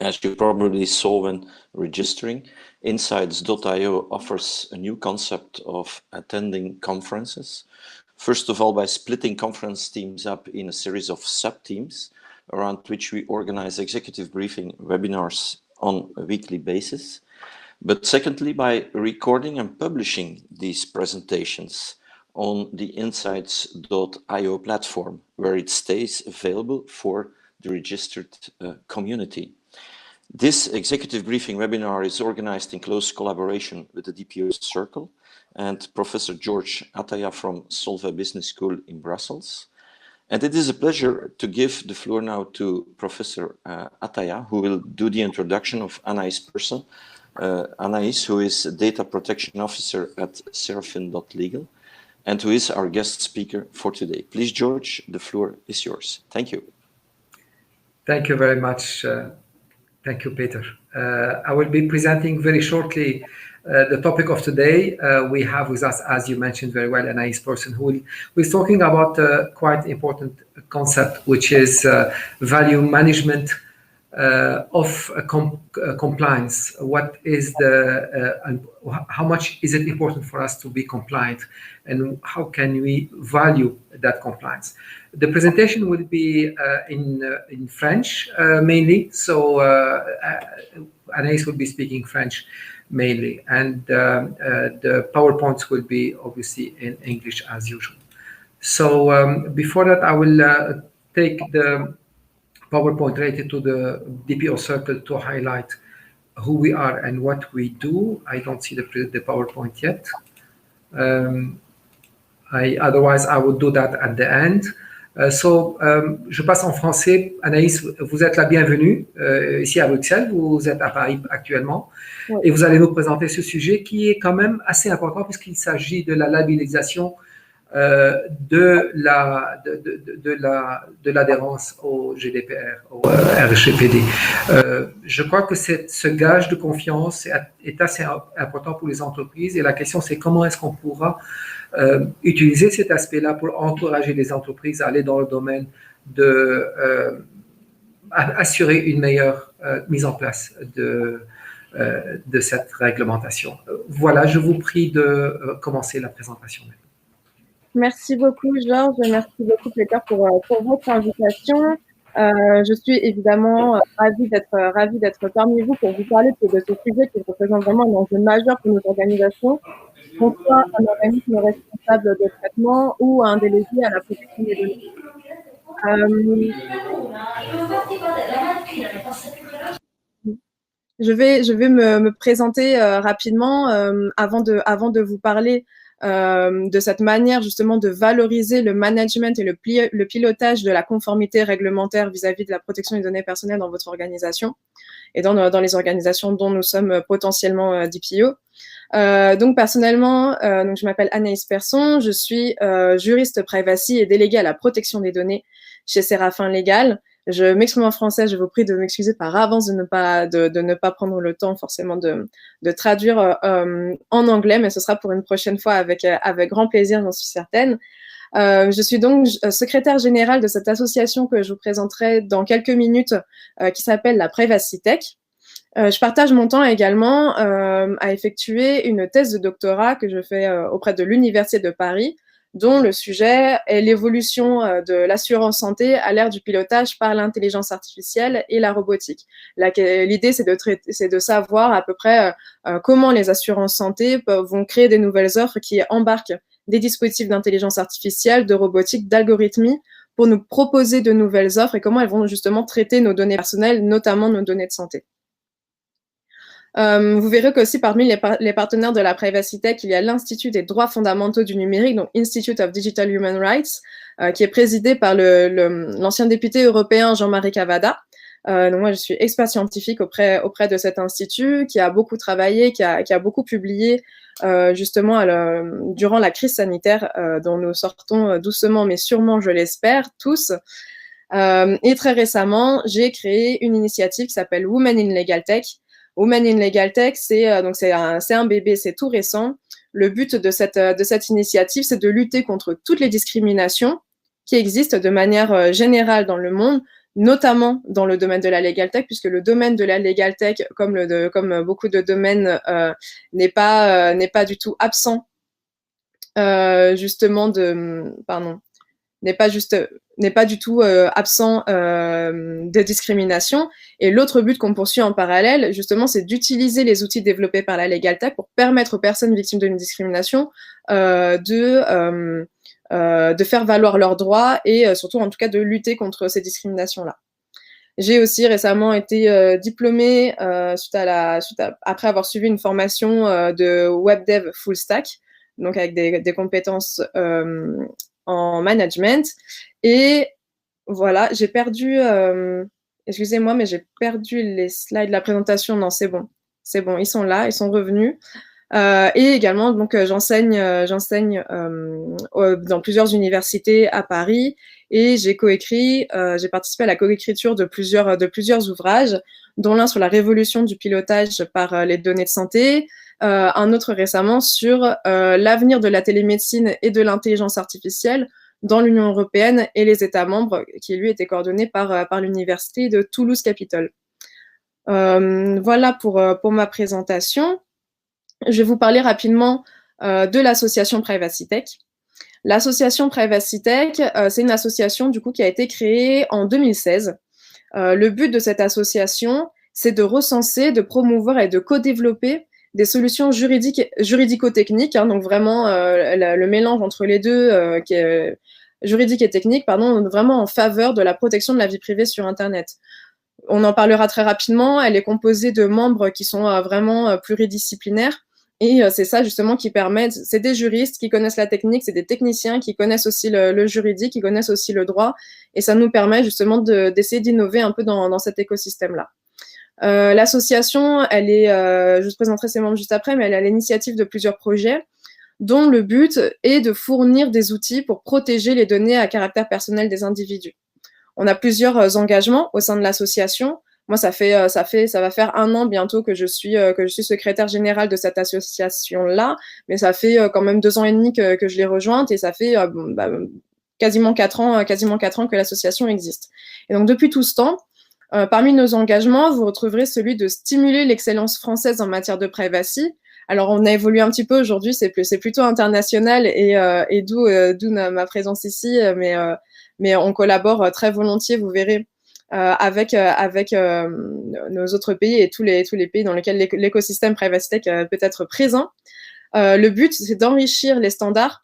As you probably saw when registering, Insights.io offers a new concept of attending conferences. First of all, by splitting conference teams up in a series of sub-teams around which we organize executive briefing webinars on a weekly basis. But secondly, by recording and publishing these presentations on the Insights.io platform, where it stays available for the registered community. This executive briefing webinar is organized in close collaboration with the DPO Circle and Professor George Ataya from Solvay Business School in Brussels. And it is a pleasure to give the floor now to Professor Ataya, who will do the introduction of Anaïs Persson. Anaïs, who is Data Protection Officer at Serafin.legal, and who is our guest speaker for today. Please, George, the floor is yours. Thank you. Thank you very much. Thank you, Peter. I will be presenting very shortly the topic of today. We have with us, as you mentioned very well, Anaïs Persson, who is talking about a quite important concept, which is value management of compliance. What is how much is it important for us to be compliant, and how can we value that compliance? The presentation will be in French mainly, so Anaïs will be speaking French mainly, and the PowerPoints will be obviously in English as usual. So before that, I will take the PowerPoint related to the DPO Circle to highlight who we are and what we do. I don't see the PowerPoint yet. Otherwise, I will do that at the end. Je passe en français. Anaïs, vous êtes la bienvenue ici à Bruxelles. Vous êtes à Paris actuellement. Oui. Et vous allez nous présenter ce sujet qui est quand même assez important puisqu'il s'agit de la labellisation de l'adhérence au GDPR, au RGPD. Je crois que ce gage de confiance est assez important pour les entreprises, et la question c'est comment est-ce qu'on pourra utiliser cet aspect-là pour encourager les entreprises à aller dans le domaine de assurer une meilleure mise en place de cette réglementation. Voilà, je vous prie de commencer la présentation. Merci beaucoup, Georges. Merci beaucoup, Peter, pour votre invitation. Je suis évidemment ravie d'être parmi vous pour vous parler de ce sujet qui représente vraiment un enjeu majeur pour notre organisation, qu'on soit un organisme responsable de traitement ou un délégué à la protection des données. Je vais me présenter rapidement avant de vous parler de cette manière justement de valoriser le management et le pilotage de la conformité réglementaire vis-à-vis de la protection des données personnelles dans votre organisation et dans les organisations dont nous sommes potentiellement DPO. Donc personnellement, donc je m'appelle Anaïs Persson, je suis juriste privacy et déléguée à la protection des données chez Serafin Legal. Je m'exprime en français, je vous prie de m'excuser par avance de ne pas prendre le temps forcément de traduire en anglais, mais ce sera pour une prochaine fois avec grand plaisir, j'en suis certaine. Je suis donc secrétaire générale de cette association que je vous présenterai dans quelques minutes, qui s'appelle la Privacy Tech. Je partage mon temps également à effectuer une thèse de doctorat que je fais auprès de l'Université de Paris, dont le sujet est l'évolution de l'assurance santé à l'ère du pilotage par l'intelligence artificielle et la robotique. L'idée, c'est de savoir à peu près comment les assurances santé vont créer des nouvelles offres qui embarquent des dispositifs d'intelligence artificielle, de robotique, d'algorithmie, pour nous proposer de nouvelles offres et comment elles vont justement traiter nos données personnelles, notamment nos données de santé. Vous verrez qu'aussi parmi les partenaires de la Privacy Tech, il y a l'Institut des droits fondamentaux du numérique, donc Institute of Digital Human Rights, qui est présidé par l'ancien député européen Jean-Marie Cavada. Donc moi, je suis expert scientifique auprès de cet institut, qui a beaucoup travaillé, qui a beaucoup publié justement durant la crise sanitaire dont nous sortons doucement mais sûrement, je l'espère, tous. Et très récemment, j'ai créé une initiative qui s'appelle Women in Legal Tech. Women in Legal Tech, c'est un bébé, c'est tout récent. Le but de cette initiative, c'est de lutter contre toutes les discriminations qui existent de manière générale dans le monde, notamment dans le domaine de la legal tech, puisque le domaine de la legal tech, comme beaucoup de domaines, n'est pas du tout absent justement n'est pas du tout absent de discrimination. Et l'autre but qu'on poursuit en parallèle, justement, c'est d'utiliser les outils développés par la Legal Tech pour permettre aux personnes victimes d'une discrimination de faire valoir leurs droits et surtout, en tout cas, de lutter contre ces discriminations-là. J'ai aussi récemment été diplômée après avoir suivi une formation de web dev full stack, donc avec des compétences en management. Et voilà, j'ai perdu, excusez-moi, mais j'ai perdu les slides de la présentation. Non, c'est bon, ils sont là, ils sont revenus. Et également, donc, j'enseigne dans plusieurs universités à Paris et j'ai participé à la coécriture de plusieurs ouvrages, dont l'un sur la révolution du pilotage par les données de santé, un autre récemment sur l'avenir de la télémédecine et de l'intelligence artificielle dans l'Union européenne et les États membres, qui lui était coordonné par l'université de Toulouse Capitole. Voilà pour ma présentation. Je vais vous parler rapidement de l'association Privacy Tech. L'association Privacy Tech, c'est une association du coup qui a été créée en 2016. Le but de cette association, c'est de recenser, de promouvoir et de co-développer des solutions juridico-techniques, hein, donc vraiment le mélange entre les deux, qui est juridique et technique, pardon, vraiment en faveur de la protection de la vie privée sur Internet. On en parlera très rapidement. Elle est composée de membres qui sont vraiment pluridisciplinaires. Et c'est ça justement qui permet, c'est des juristes qui connaissent la technique, c'est des techniciens qui connaissent aussi le juridique, qui connaissent aussi le droit. Et ça nous permet justement d'essayer d'innover un peu dans cet écosystème-là. L'association, je vous présenterai ses membres juste après, mais elle est à l'initiative de plusieurs projets dont le but est de fournir des outils pour protéger les données à caractère personnel des individus. On a plusieurs engagements au sein de l'association. Moi, ça va faire 1 an bientôt que je suis secrétaire générale de cette association-là, mais ça fait quand même 2 ans et demi que je l'ai rejointe et ça fait quasiment 4 ans que l'association existe. Et donc, depuis tout ce temps, parmi nos engagements, vous retrouverez celui de stimuler l'excellence française en matière de privacy. Alors, on a évolué un petit peu aujourd'hui, c'est plutôt international et d'où ma présence ici, mais on collabore très volontiers, vous verrez, avec nos autres pays et tous les pays dans lesquels l'écosystème Privacy Tech peut être présent. Le but, c'est d'enrichir les standards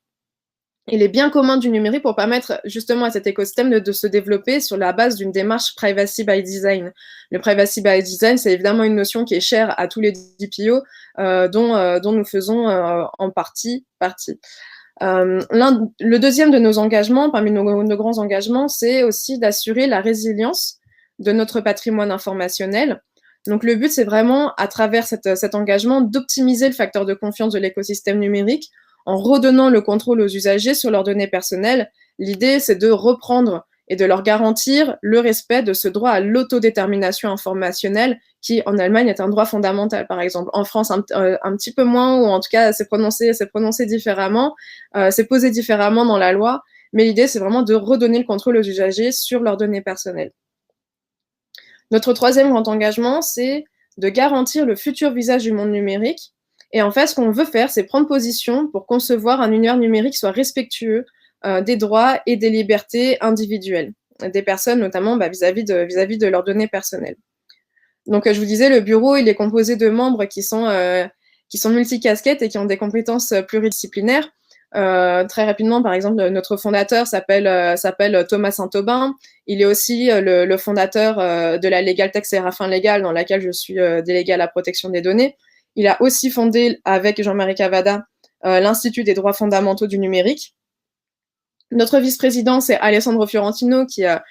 et les biens communs du numérique pour permettre justement à cet écosystème de se développer sur la base d'une démarche Privacy by Design. Le Privacy by Design, c'est évidemment une notion qui est chère à tous les DPO, dont nous faisons en partie. Le deuxième de nos engagements, parmi nos grands engagements, c'est aussi d'assurer la résilience de notre patrimoine informationnel. Donc le but, c'est vraiment, à travers cet engagement, d'optimiser le facteur de confiance de l'écosystème numérique en redonnant le contrôle aux usagers sur leurs données personnelles. L'idée, c'est de reprendre et de leur garantir le respect de ce droit à l'autodétermination informationnelle qui, en Allemagne, est un droit fondamental, par exemple. En France, un petit peu moins, ou en tout cas, c'est prononcé différemment, c'est posé différemment dans la loi, mais l'idée, c'est vraiment de redonner le contrôle aux usagers sur leurs données personnelles. Notre troisième grand engagement, c'est de garantir le futur visage du monde numérique. Et en fait, ce qu'on veut faire, c'est prendre position pour concevoir un univers numérique qui soit respectueux des droits et des libertés individuelles des personnes, notamment vis-à-vis de leurs données personnelles. Donc, je vous disais, le bureau, il est composé de membres qui sont multicasquettes et qui ont des compétences pluridisciplinaires. Très rapidement, par exemple, notre fondateur s'appelle Thomas Saint-Aubin. Il est aussi le fondateur de la Legal Tech Séraphin Légal, dans laquelle je suis déléguée à la protection des données. Il a aussi fondé, avec Jean-Marie Cavada, l'Institut des droits fondamentaux du numérique. Notre vice-président, c'est Alessandro Fiorentino, qui a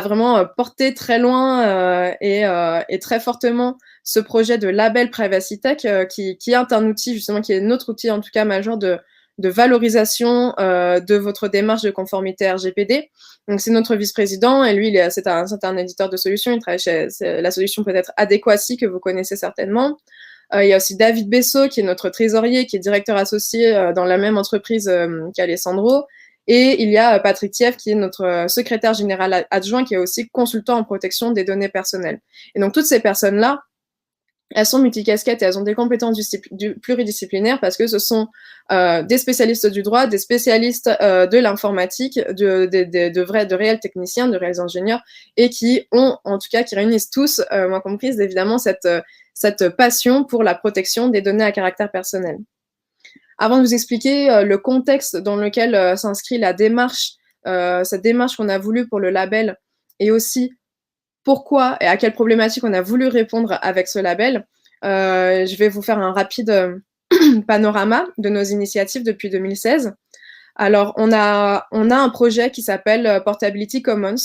vraiment porté très loin et très fortement ce projet de label Privacy Tech, qui est un outil, justement, qui est notre outil, en tout cas, majeur de valorisation de votre démarche de conformité RGPD. Donc, c'est notre vice-président, et lui, c'est un éditeur de solutions. Il travaille chez la solution peut-être Adéquacy, que vous connaissez certainement. Il y a aussi David Bessot, qui est notre trésorier, qui est directeur associé dans la même entreprise qu'Alessandro. Et il y a Patrick Thieff, qui est notre secrétaire général adjoint, qui est aussi consultant en protection des données personnelles. Et donc, toutes ces personnes-là, elles sont multicasquettes et elles ont des compétences pluridisciplinaires parce que ce sont des spécialistes du droit, des spécialistes de l'informatique, de réels techniciens, de réels ingénieurs, et qui ont, en tout cas, qui réunissent tous, moi comprise, évidemment, cette passion pour la protection des données à caractère personnel. Avant de vous expliquer le contexte dans lequel s'inscrit la démarche, cette démarche qu'on a voulu pour le label, et aussi pourquoi et à quelles problématiques on a voulu répondre avec ce label, je vais vous faire un rapide panorama de nos initiatives depuis 2016. Alors, on a un projet qui s'appelle Portability Commons.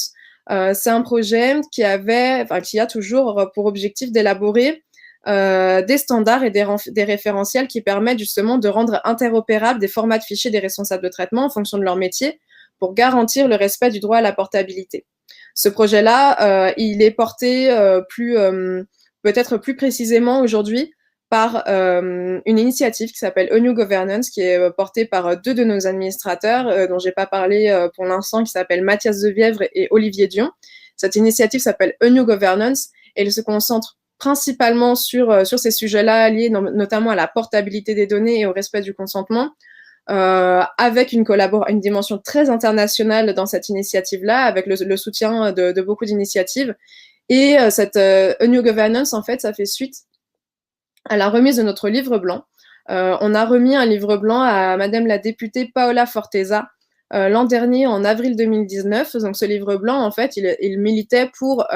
C'est un projet qui a toujours pour objectif d'élaborer des standards et des référentiels qui permettent justement de rendre interopérables des formats de fichiers des responsables de traitement en fonction de leur métier pour garantir le respect du droit à la portabilité. Ce projet-là, il est porté peut-être plus précisément aujourd'hui par une initiative qui s'appelle A New Governance, qui est portée par deux de nos administrateurs, dont j'ai pas parlé pour l'instant, qui s'appellent Mathias Devièvre et Olivier Dion. Cette initiative s'appelle A New Governance et elle se concentre principalement sur ces sujets-là liés notamment à la portabilité des données et au respect du consentement, avec une dimension très internationale dans cette initiative-là, avec le soutien de beaucoup d'initiatives. Et cette A New Governance, en fait, ça fait suite à la remise de notre livre blanc. On a remis un livre blanc à Madame la députée Paola Forteza l'an dernier, en avril 2019. Donc, ce livre blanc, en fait, il militait pour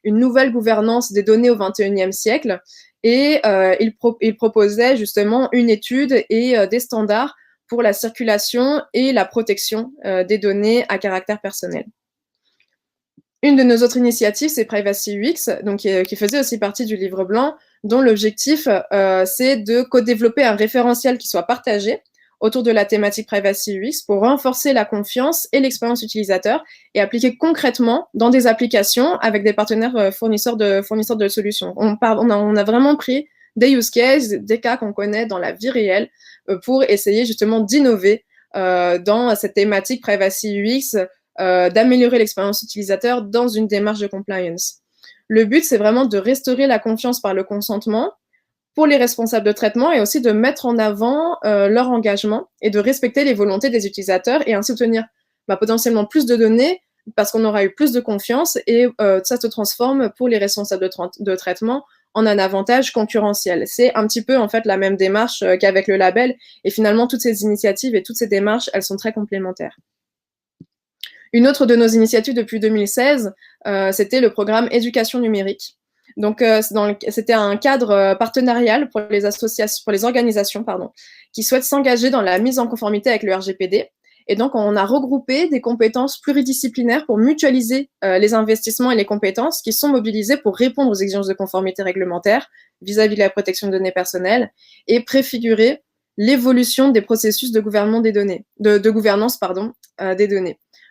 une nouvelle gouvernance des données au XXIe siècle. Et il proposait justement une étude et des standards pour la circulation et la protection des données à caractère personnel. Une de nos autres initiatives, c'est Privacy UX, donc qui faisait aussi partie du livre blanc, dont l'objectif, c'est de co-développer un référentiel qui soit partagé autour de la thématique Privacy UX pour renforcer la confiance et l'expérience utilisateur et appliquer concrètement dans des applications avec des partenaires fournisseurs de solutions. On a vraiment pris des use cases, des cas qu'on connaît dans la vie réelle pour essayer justement d'innover dans cette thématique Privacy UX, d'améliorer l'expérience utilisateur dans une démarche de compliance. Le but, c'est vraiment de restaurer la confiance par le consentement pour les responsables de traitement et aussi de mettre en avant leur engagement et de respecter les volontés des utilisateurs et ainsi obtenir potentiellement plus de données parce qu'on aura eu plus de confiance et ça se transforme pour les responsables de traitement en un avantage concurrentiel. C'est un petit peu en fait la même démarche qu'avec le label et finalement toutes ces initiatives et toutes ces démarches, elles sont très complémentaires. Une autre de nos initiatives depuis 2016, c'était le programme Éducation numérique. Donc, c'était un cadre partenarial pour les organisations, qui souhaitent s'engager dans la mise en conformité avec le RGPD. Et donc, on a regroupé des compétences pluridisciplinaires pour mutualiser les investissements et les compétences qui sont mobilisées pour répondre aux exigences de conformité réglementaire vis-à-vis de la protection de données personnelles et préfigurer l'évolution des processus de gouvernance des données.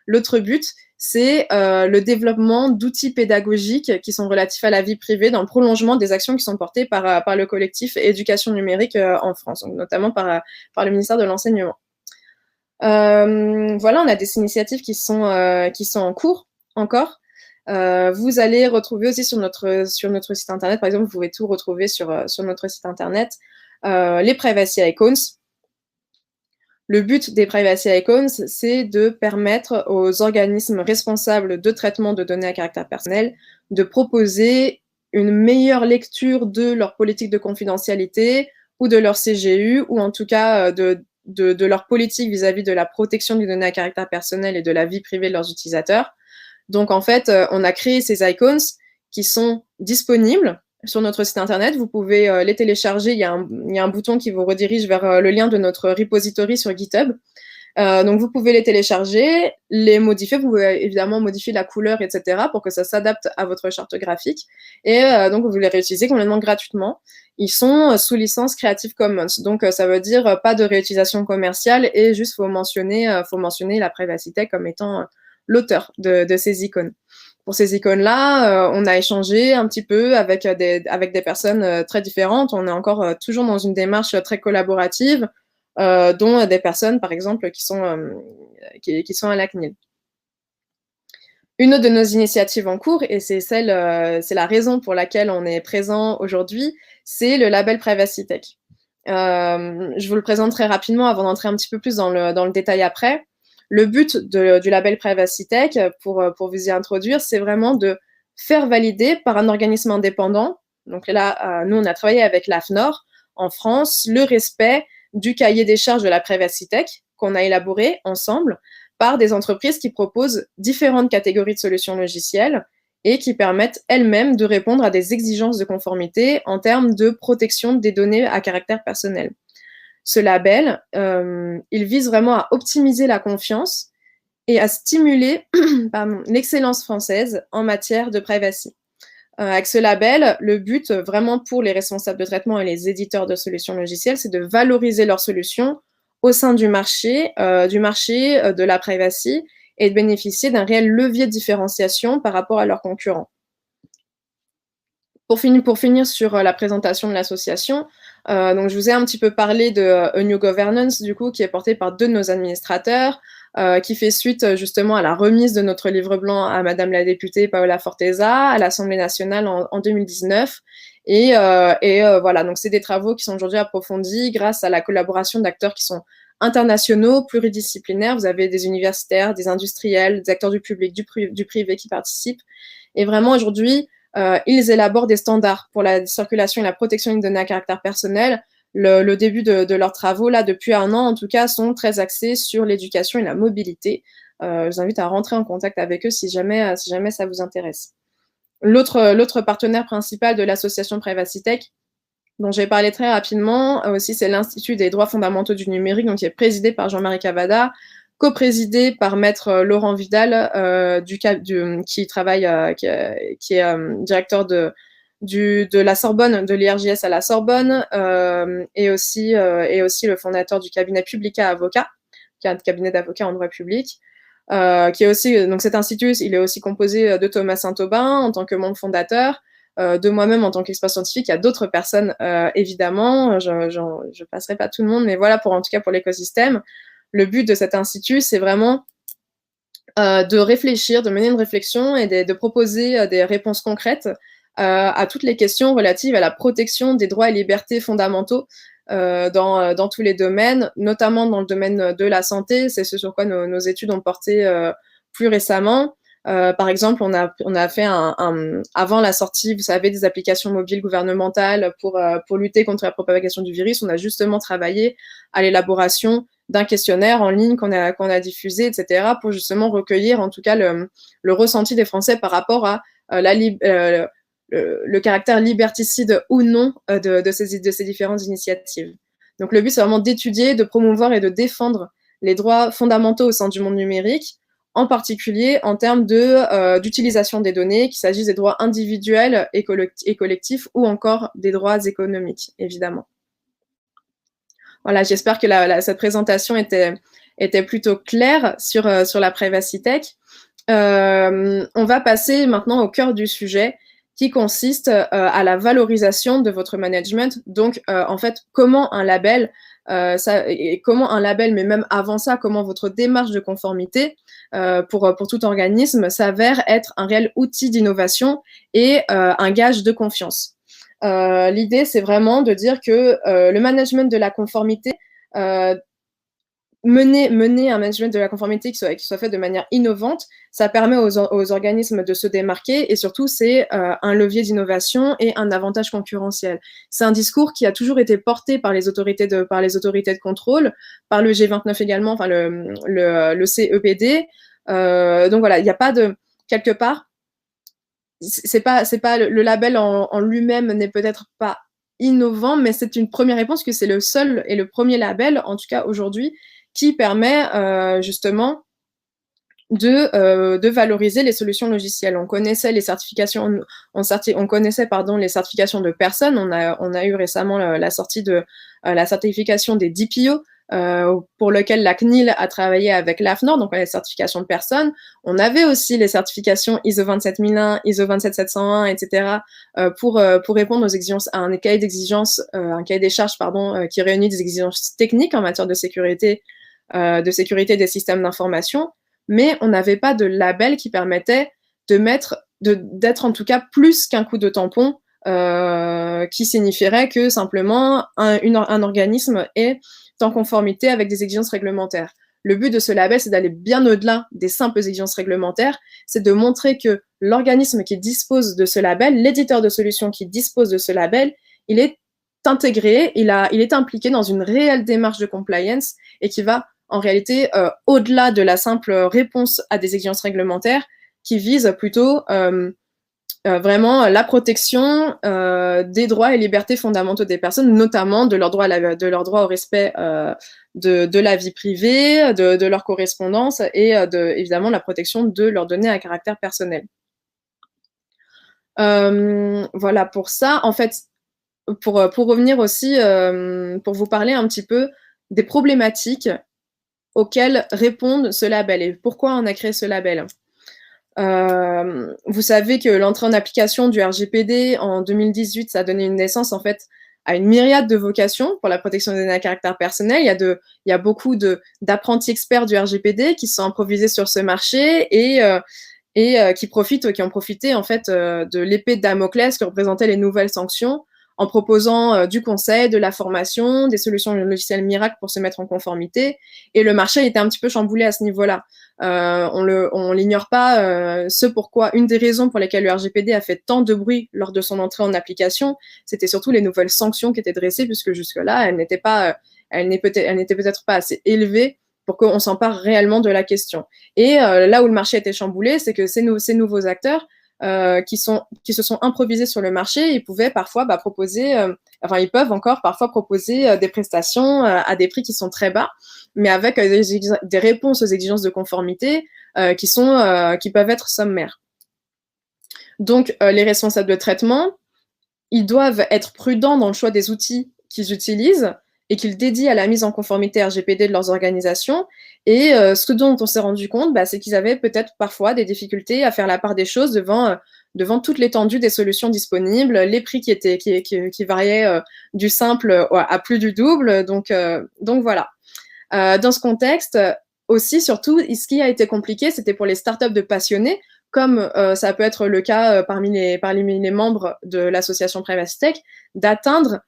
L'autre but, c'est le développement d'outils pédagogiques qui sont relatifs à la vie privée dans le prolongement des actions qui sont portées par le collectif Éducation numérique en France, donc notamment par le ministère de l'Enseignement. Voilà, on a des initiatives qui sont en cours encore. Vous allez retrouver aussi sur notre site internet, par exemple, vous pouvez tout retrouver sur notre site internet, les Privacy Icons. Le but des Privacy Icons, c'est de permettre aux organismes responsables de traitement de données à caractère personnel de proposer une meilleure lecture de leur politique de confidentialité ou de leur CGU, ou en tout cas de leur politique vis-à-vis de la protection des données à caractère personnel et de la vie privée de leurs utilisateurs. Donc, en fait, on a créé ces icons qui sont disponibles sur notre site internet. Vous pouvez les télécharger. Il y a un bouton qui vous redirige vers le lien de notre repository sur GitHub. Donc, vous pouvez les télécharger, les modifier. Vous pouvez évidemment modifier la couleur, etc. pour que ça s'adapte à votre charte graphique. Et donc, vous les réutilisez complètement gratuitement. Ils sont sous licence Creative Commons. Donc, ça veut dire pas de réutilisation commerciale et juste faut mentionner la Privacy Tech comme étant l'auteur de ces icônes. Pour ces icônes-là, on a échangé un petit peu avec des personnes très différentes. On est encore toujours dans une démarche très collaborative. dont des personnes, par exemple, qui sont à la CNIL. Une autre de nos initiatives en cours, et c'est la raison pour laquelle on est présent aujourd'hui, c'est le label Privacy Tech. Je vous le présente très rapidement avant d'entrer un petit peu plus dans le détail après. Le but du label Privacy Tech, pour vous y introduire, c'est vraiment de faire valider par un organisme indépendant. Donc là, nous, on a travaillé avec l'AFNOR en France, le respect du cahier des charges de la Privacy Tech qu'on a élaboré ensemble par des entreprises qui proposent différentes catégories de solutions logicielles et qui permettent elles-mêmes de répondre à des exigences de conformité en termes de protection des données à caractère personnel. Ce label, il vise vraiment à optimiser la confiance et à stimuler l'excellence française en matière de privacy. Avec ce label, le but vraiment pour les responsables de traitement et les éditeurs de solutions logicielles, c'est de valoriser leurs solutions au sein du marché de la privacy et de bénéficier d'un réel levier de différenciation par rapport à leurs concurrents. Pour finir sur la présentation de l'association, donc je vous ai un petit peu parlé de A New Governance, du coup, qui est porté par 2 de nos administrateurs, qui fait suite justement à la remise de notre livre blanc à Madame la députée Paola Forteza à l'Assemblée nationale en 2019. Et voilà, donc c'est des travaux qui sont aujourd'hui approfondis grâce à la collaboration d'acteurs qui sont internationaux, pluridisciplinaires. Vous avez des universitaires, des industriels, des acteurs du public, du privé qui participent. Et vraiment aujourd'hui, ils élaborent des standards pour la circulation et la protection des données à caractère personnel. Le début de leurs travaux, là, depuis 1 an en tout cas, sont très axés sur l'éducation et la mobilité. Je vous invite à rentrer en contact avec eux si jamais ça vous intéresse. L'autre partenaire principal de l'association Privacy Tech, dont j'ai parlé très rapidement, aussi c'est l'Institut des droits fondamentaux du numérique, donc qui est présidé par Jean-Marie Cavada, coprésidé par Maître Laurent Vidal, qui est directeur de la Sorbonne, de l'IRJS à la Sorbonne, et aussi le fondateur du cabinet Publica Avocat, qui est un cabinet d'avocats en droit public. Qui est aussi, donc cet institut, il est aussi composé de Thomas Saint-Aubin en tant que membre fondateur, de moi-même en tant qu'expert scientifique. Il y a d'autres personnes, évidemment, je passerai pas tout le monde, mais voilà, en tout cas pour l'écosystème. Le but de cet institut, c'est vraiment de réfléchir, de mener une réflexion et de proposer des réponses concrètes à toutes les questions relatives à la protection des droits et libertés fondamentaux dans tous les domaines, notamment dans le domaine de la santé. C'est ce sur quoi nos études ont porté plus récemment. Par exemple, on a fait avant la sortie, vous savez, des applications mobiles gouvernementales pour lutter contre la propagation du virus. On a justement travaillé à l'élaboration d'un questionnaire en ligne qu'on a diffusé, etc., pour justement recueillir en tout cas le ressenti des Français par rapport à le caractère liberticide ou non de ces différentes initiatives. Donc le but, c'est vraiment d'étudier, de promouvoir et de défendre les droits fondamentaux au sein du monde numérique, en particulier en termes d'utilisation des données, qu'il s'agisse des droits individuels et collectifs ou encore des droits économiques, évidemment. Voilà, j'espère que cette présentation était plutôt claire sur la Privacy Tech. On va passer maintenant au cœur du sujet, qui consiste à la valorisation de votre management. Donc, en fait, comment un label, mais même avant ça, comment votre démarche de conformité pour tout organisme s'avère être un réel outil d'innovation et un gage de confiance. L'idée, c'est vraiment de dire que le management de la conformité, mener un management de la conformité qui soit fait de manière innovante, ça permet aux organismes de se démarquer et surtout, c'est un levier d'innovation et un avantage concurrentiel. C'est un discours qui a toujours été porté par les autorités de contrôle, par le G29 également, enfin le CEPD. Donc voilà, il n'y a pas de... Quelque part, c'est pas le label en lui-même n'est peut-être pas innovant, mais c'est une première réponse que c'est le seul et le premier label, en tout cas aujourd'hui, qui permet justement de valoriser les solutions logicielles. On connaissait les certifications, on connaissait les certifications de personnes. On a eu récemment la sortie de la certification des DPO, pour lequel la CNIL a travaillé avec l'AFNOR, donc les certifications de personnes. On avait aussi les certifications ISO 27001, ISO 27701, etc. Pour répondre aux exigences, à un cahier d'exigence, un cahier des charges, pardon, qui réunit des exigences techniques en matière de sécurité des systèmes d'information, mais on n'avait pas de label qui permettait d'être en tout cas plus qu'un coup de tampon, qui signifierait que simplement un organisme est en conformité avec des exigences réglementaires. Le but de ce label, c'est d'aller bien au-delà des simples exigences réglementaires, c'est de montrer que l'organisme qui dispose de ce label, l'éditeur de solutions qui dispose de ce label, il est intégré, il est impliqué dans une réelle démarche de compliance et qui va en réalité au-delà de la simple réponse à des exigences réglementaires, qui vise plutôt vraiment la protection des droits et libertés fondamentaux des personnes, notamment de leur droit au respect de la vie privée, de leur correspondance et évidemment la protection de leurs données à caractère personnel. Voilà pour ça. En fait, pour revenir aussi, pour vous parler un petit peu des problématiques auxquelles répondent ce label et pourquoi on a créé ce label. Vous savez que l'entrée en application du RGPD en 2018, ça a donné une naissance en fait à une myriade de vocations pour la protection des données à caractère personnel. Il y a beaucoup d'apprentis experts du RGPD qui sont improvisés sur ce marché et qui ont profité en fait de l'épée de Damoclès que représentaient les nouvelles sanctions, en proposant du conseil, de la formation, des solutions logicielles miracles pour se mettre en conformité. Et le marché était un petit peu chamboulé à ce niveau-là. On l'ignore pas, une des raisons pour lesquelles le RGPD a fait tant de bruit lors de son entrée en application, c'était surtout les nouvelles sanctions qui étaient dressées, puisque jusque-là, elles n'étaient peut-être pas assez élevées pour qu'on s'empare réellement de la question. Et là où le marché était chamboulé, c'est que ces nouveaux acteurs qui se sont improvisés sur le marché, ils pouvaient parfois ils peuvent encore parfois proposer des prestations à des prix qui sont très bas, mais avec des réponses aux exigences de conformité qui peuvent être sommaires. Donc, les responsables de traitement, ils doivent être prudents dans le choix des outils qu'ils utilisent et qu'ils dédient à la mise en conformité RGPD de leurs organisations. Et ce dont on s'est rendu compte, c'est qu'ils avaient peut-être parfois des difficultés à faire la part des choses devant toute l'étendue des solutions disponibles, les prix qui variaient du simple à plus du double. Donc voilà. Dans ce contexte, aussi, surtout, ce qui a été compliqué, c'était pour les startups de passionnés, comme ça peut être le cas parmi les membres de l'association Privacy Tech, d'atteindre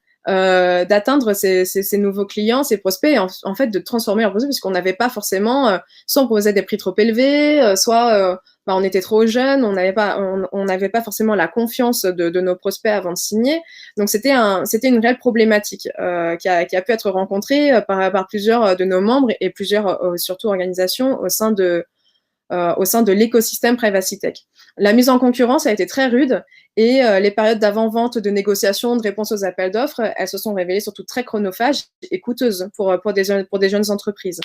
ces nouveaux clients, ces prospects, et en fait de transformer leurs prospects, puisqu'on n'avait pas forcément, soit on proposait des prix trop élevés, soit on était trop jeunes, on n'avait pas forcément la confiance de nos prospects avant de signer. Donc c'était une réelle problématique qui a pu être rencontrée par plusieurs de nos membres et plusieurs surtout organisations au sein de l'écosystème Privacy Tech. La mise en concurrence a été très rude et les périodes d'avant-vente, de négociation, de réponse aux appels d'offres, elles se sont révélées surtout très chronophages et coûteuses pour des jeunes entreprises.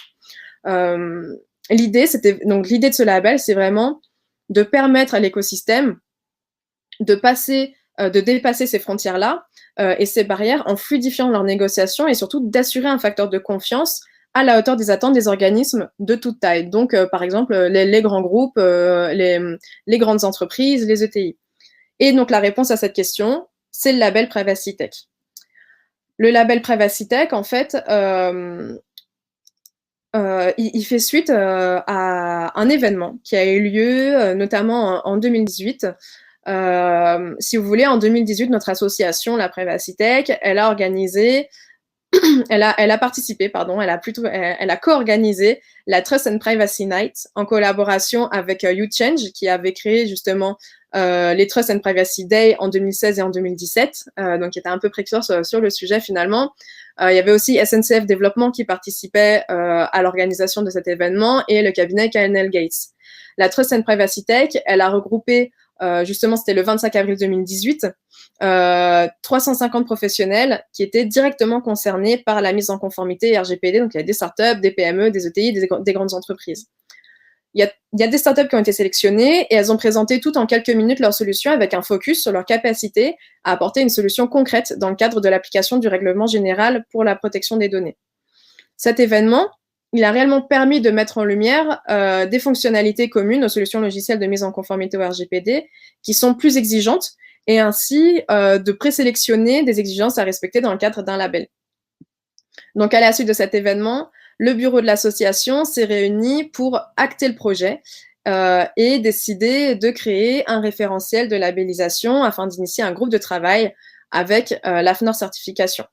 L'idée de ce label, c'est vraiment de permettre à l'écosystème de dépasser ces frontières-là et ces barrières en fluidifiant leurs négociations et surtout d'assurer un facteur de confiance à la hauteur des attentes des organismes de toute taille. Donc, par exemple, les grands groupes, les grandes entreprises, les ETI. Et donc, la réponse à cette question, c'est le label Privacy Tech. Le label Privacy Tech, en fait, il fait suite à un événement qui a eu lieu notamment en 2018. Si vous voulez, en 2018, notre association, la Privacy Tech, elle a co-organisé la Trust and Privacy Night en collaboration avec YouChange, qui avait créé justement les Trust and Privacy Day en 2016 et en 2017, donc qui était un peu précurseur sur le sujet finalement. Il y avait aussi SNCF Développement qui participait à l'organisation de cet événement et le cabinet K&L Gates. La Trust and Privacy Tech, elle a regroupé justement, c'était le 25 avril 2018, 350 professionnels qui étaient directement concernés par la mise en conformité RGPD. Donc, il y a des startups, des PME, des ETI, des grandes entreprises. Il y a des startups qui ont été sélectionnées et elles ont présenté toutes en quelques minutes leurs solutions avec un focus sur leur capacité à apporter une solution concrète dans le cadre de l'application du règlement général pour la protection des données. Cet événement, il a réellement permis de mettre en lumière des fonctionnalités communes aux solutions logicielles de mise en conformité au RGPD qui sont plus exigeantes et ainsi de présélectionner des exigences à respecter dans le cadre d'un label. Donc, à la suite de cet événement, le bureau de l'association s'est réuni pour acter le projet et décider de créer un référentiel de labellisation afin d'initier un groupe de travail avec l'AFNOR Certification.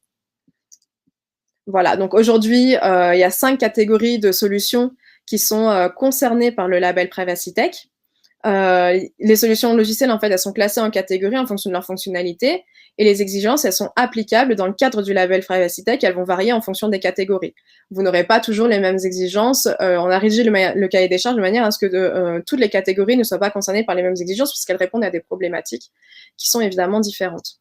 Voilà, donc aujourd'hui, il y a 5 catégories de solutions qui sont concernées par le label Privacy Tech. Les solutions logicielles, en fait, elles sont classées en catégories en fonction de leur fonctionnalité et les exigences, elles sont applicables dans le cadre du label Privacy Tech, elles vont varier en fonction des catégories. Vous n'aurez pas toujours les mêmes exigences. On a rédigé le cahier des charges de manière à ce que toutes les catégories ne soient pas concernées par les mêmes exigences puisqu'elles répondent à des problématiques qui sont évidemment différentes.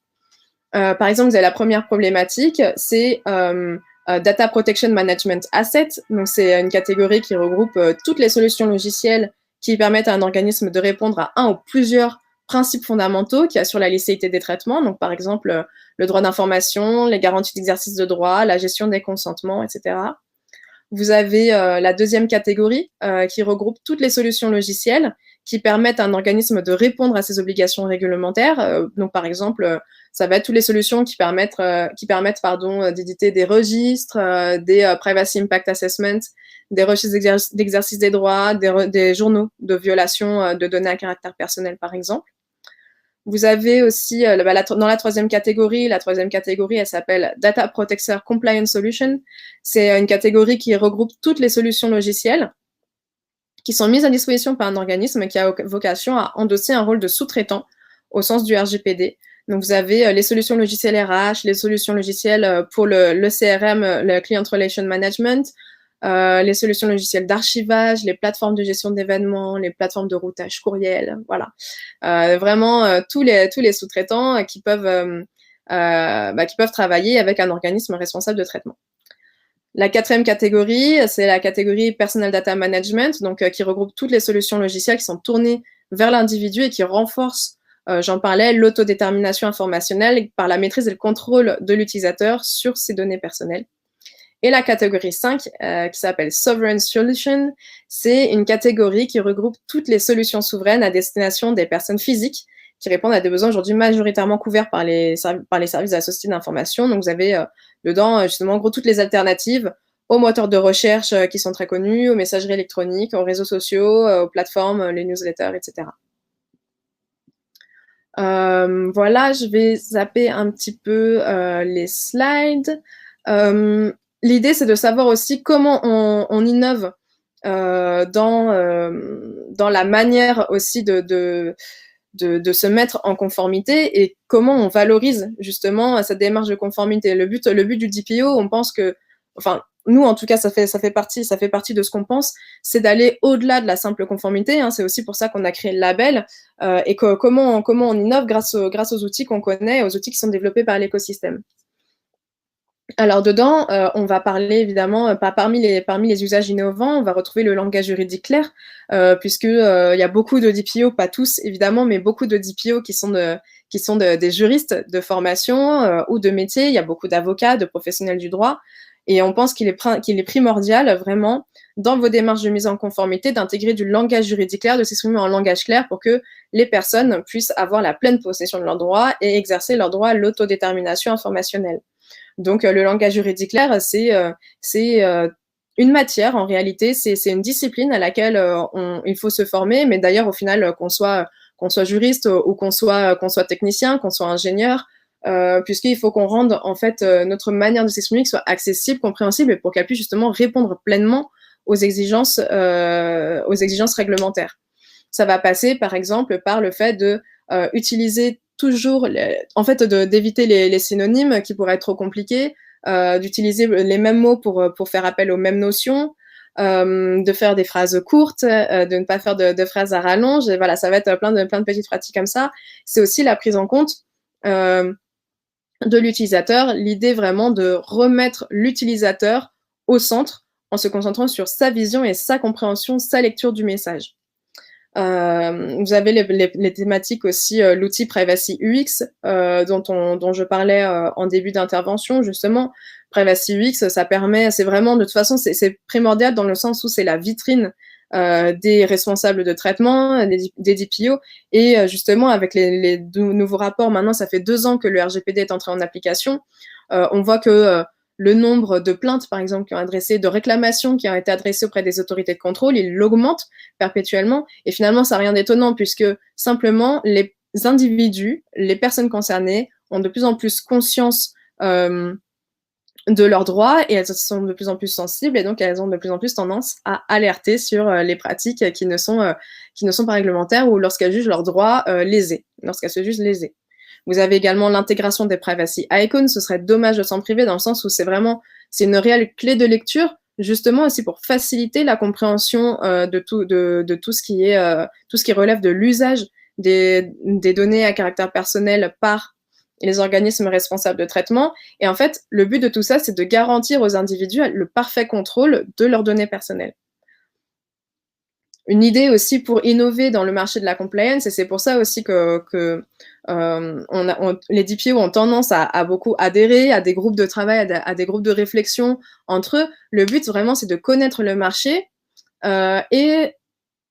Par exemple, vous avez la première problématique, c'est Data Protection Management Asset. Donc, c'est une catégorie qui regroupe toutes les solutions logicielles qui permettent à un organisme de répondre à un ou plusieurs principes fondamentaux qui assurent la licéité des traitements. Donc, par exemple, le droit d'information, les garanties d'exercice de droit, la gestion des consentements, etc. Vous avez la deuxième catégorie qui regroupe toutes les solutions logicielles qui permettent à un organisme de répondre à ses obligations réglementaires. Donc, par exemple, ça va être toutes les solutions qui permettent d'éditer des registres, des Privacy Impact Assessment, des registres d'exercice des droits, des journaux de violation de données à caractère personnel, par exemple. Vous avez aussi, dans la troisième catégorie, elle s'appelle Data Protector Compliance Solution. C'est une catégorie qui regroupe toutes les solutions logicielles qui sont mises à disposition par un organisme qui a vocation à endosser un rôle de sous-traitant au sens du RGPD. Donc, vous avez les solutions logicielles RH, les solutions logicielles pour le CRM, le Client Relation Management, les solutions logicielles d'archivage, les plateformes de gestion d'événements, les plateformes de routage courriel, voilà. Vraiment, tous les sous-traitants qui peuvent travailler avec un organisme responsable de traitement. La quatrième catégorie, c'est la catégorie Personal Data Management, donc qui regroupe toutes les solutions logicielles qui sont tournées vers l'individu et qui renforcent, j'en parlais, l'autodétermination informationnelle par la maîtrise et le contrôle de l'utilisateur sur ses données personnelles. Et la catégorie 5, qui s'appelle Sovereign Solution, c'est une catégorie qui regroupe toutes les solutions souveraines à destination des personnes physiques qui répondent à des besoins aujourd'hui majoritairement couverts par les services de la société d'information. Donc, vous avez dedans, justement, en gros, toutes les alternatives aux moteurs de recherche qui sont très connus, aux messageries électroniques, aux réseaux sociaux, aux plateformes, les newsletters, etc. Voilà, je vais zapper un petit peu les slides. L'idée, c'est de savoir aussi comment on innove dans la manière aussi de se mettre en conformité et comment on valorise justement cette démarche de conformité. Le but du DPO, on pense que, enfin, nous en tout cas, ça fait partie de ce qu'on pense, c'est d'aller au-delà de la simple conformité. Hein, c'est aussi pour ça qu'on a créé le label et comment on innove grâce aux outils qu'on connaît, aux outils qui sont développés par l'écosystème. Alors dedans, on va parler évidemment, parmi les usages innovants, on va retrouver le langage juridique clair, puisque il y a beaucoup de DPO, pas tous évidemment, mais beaucoup de DPO qui sont des juristes de formation ou de métier. Il y a beaucoup d'avocats, de professionnels du droit, et on pense qu'il est primordial vraiment dans vos démarches de mise en conformité d'intégrer du langage juridique clair, de s'exprimer en langage clair pour que les personnes puissent avoir la pleine possession de leurs droits et exercer leur droit à l'autodétermination informationnelle. Donc, le langage juridique clair, c'est une matière, en réalité, c'est une discipline à laquelle il faut se former, mais d'ailleurs, au final, qu'on soit juriste ou qu'on soit technicien, qu'on soit ingénieur, puisqu'il faut qu'on rende, en fait, notre manière de s'exprimer qui soit accessible, compréhensible, et pour qu'elle puisse justement répondre pleinement aux exigences réglementaires. Ça va passer, par exemple, par le fait de utiliser toujours, d'éviter les synonymes qui pourraient être trop compliqués, d'utiliser les mêmes mots pour faire appel aux mêmes notions, de faire des phrases courtes, de ne pas faire de phrases à rallonge. Et voilà, ça va être plein de petites pratiques comme ça. C'est aussi la prise en compte de l'utilisateur, l'idée vraiment de remettre l'utilisateur au centre en se concentrant sur sa vision et sa compréhension, sa lecture du message. Vous avez les thématiques aussi, l'outil Privacy UX dont je parlais en début d'intervention, justement. Privacy UX, ça permet, c'est vraiment, de toute façon, c'est primordial dans le sens où c'est la vitrine des responsables de traitement, des DPO, et justement avec les nouveaux rapports, maintenant ça fait 2 ans que le RGPD est entré en application, on voit que le nombre de plaintes, par exemple, de réclamations qui ont été adressées auprès des autorités de contrôle, il augmente perpétuellement, et finalement ça n'a rien d'étonnant puisque simplement les individus, les personnes concernées ont de plus en plus conscience de leurs droits, et elles sont de plus en plus sensibles, et donc elles ont de plus en plus tendance à alerter sur les pratiques qui ne sont pas réglementaires, ou lorsqu'elles jugent leurs droits lésés, lorsqu'elles se jugent lésées. Vous avez également l'intégration des privacy icons. Ce serait dommage de s'en priver dans le sens où c'est une réelle clé de lecture, justement aussi pour faciliter la compréhension de tout ce qui relève de l'usage des données à caractère personnel par les organismes responsables de traitement. Et en fait, le but de tout ça, c'est de garantir aux individus le parfait contrôle de leurs données personnelles. Une idée aussi pour innover dans le marché de la compliance, et c'est pour ça aussi que les DPO ont tendance à beaucoup adhérer à des groupes de travail, à des groupes de réflexion entre eux. Le but vraiment, c'est de connaître le marché et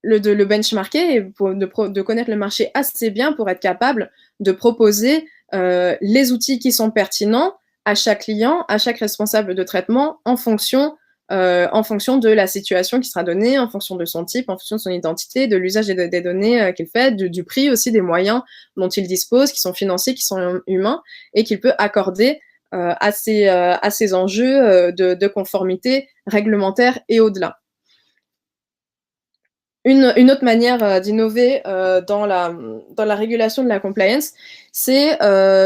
de le benchmarker, et de connaître le marché assez bien pour être capable de proposer les outils qui sont pertinents à chaque client, à chaque responsable de traitement, en fonction de la situation qui sera donnée, en fonction de son type, en fonction de son identité, de l'usage des données qu'il fait, du prix aussi, des moyens dont il dispose, qui sont financiers, qui sont humains, et qu'il peut accorder à ces enjeux de conformité réglementaire et au-delà. Une autre manière d'innover dans la régulation de la compliance, c'est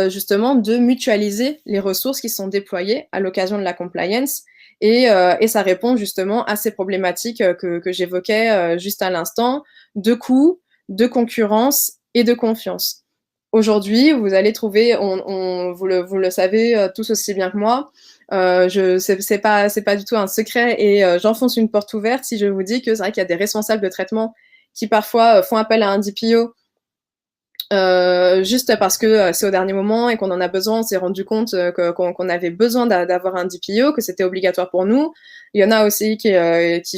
justement de mutualiser les ressources qui sont déployées à l'occasion de la compliance, et ça répond justement à ces problématiques que j'évoquais juste à l'instant, de coûts, de concurrence et de confiance. Aujourd'hui, vous allez trouver, vous le savez tous aussi bien que moi, c'est pas du tout un secret, et j'enfonce une porte ouverte si je vous dis que c'est vrai qu'il y a des responsables de traitement qui parfois font appel à un DPO juste parce que c'est au dernier moment et qu'on en a besoin. On s'est rendu compte qu'on avait besoin d'avoir un DPO, que c'était obligatoire pour nous. Il y en a aussi qui